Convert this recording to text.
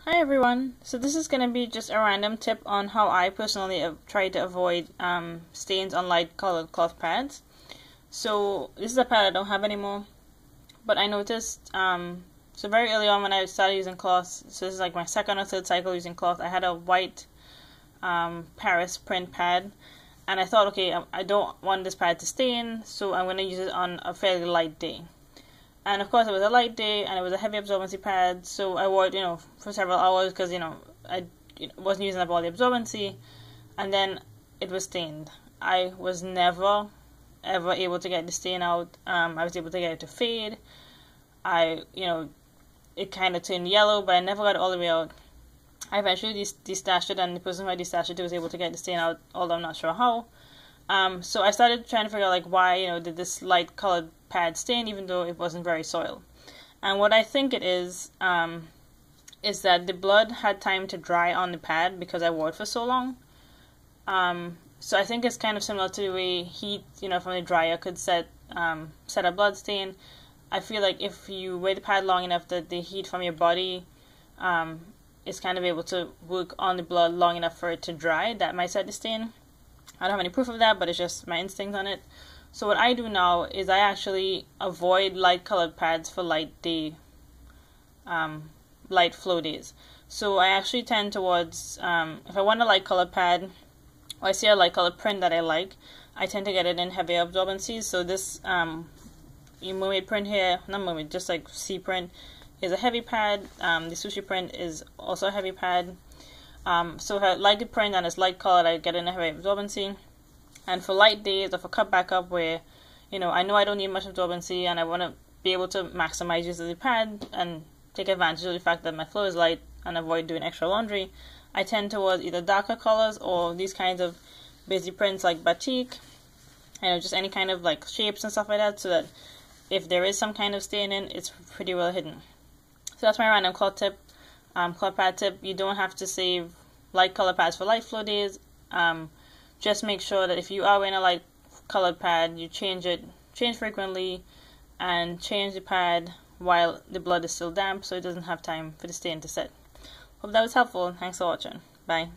Hi everyone, so this is going to be just a random tip on how I personally try to avoid stains on light colored cloth pads. So this is a pad I don't have anymore, but I noticed, so very early on when I started using cloth, so this is like my second or third cycle using cloth, I had a white Paris print pad, and I thought, okay, I don't want this pad to stain, so I'm going to use it on a fairly light day. And of course, it was a light day, and it was a heavy absorbency pad, so I wore it, for several hours because, I wasn't using up all the absorbency, and then it was stained. I was never, ever able to get the stain out. I was able to get it to fade. It kind of turned yellow, but I never got it all the way out. I eventually destashed it, and the person who I destashed it to was able to get the stain out, although I'm not sure how. So I started trying to figure out, why, did this light colored pad stain even though it wasn't very soiled. And what I think it is that the blood had time to dry on the pad because I wore it for so long. So I think it's kind of similar to the way heat, from the dryer could set a blood stain. I feel like if you wear the pad long enough that the heat from your body is kind of able to work on the blood long enough for it to dry, that might set the stain. I don't have any proof of that, but it's just my instinct on it. So what I do now is I actually avoid light colored pads for light flow days. So I actually tend towards, if I want a light colored pad, or I see a light colored print that I like, I tend to get it in heavier absorbencies. So this mermaid print here, not mermaid, just like sea print, is a heavy pad. The sushi print is also a heavy pad. So if I like the print and it's light colored, I get it in a heavy absorbency. And for light days or for cut back up where, I know I don't need much absorbency and I want to be able to maximize use of the pad and take advantage of the fact that my flow is light and avoid doing extra laundry, I tend towards either darker colors or these kinds of busy prints like batik, just any kind of shapes and stuff like that, so that if there is some kind of staining, it's pretty well hidden. So that's my random cloth pad tip. You don't have to save light color pads for light flow days. Just make sure that if you are wearing a light colored pad, you change frequently and change the pad while the blood is still damp so it doesn't have time for the stain to set. Hope that was helpful. Thanks for watching. Bye.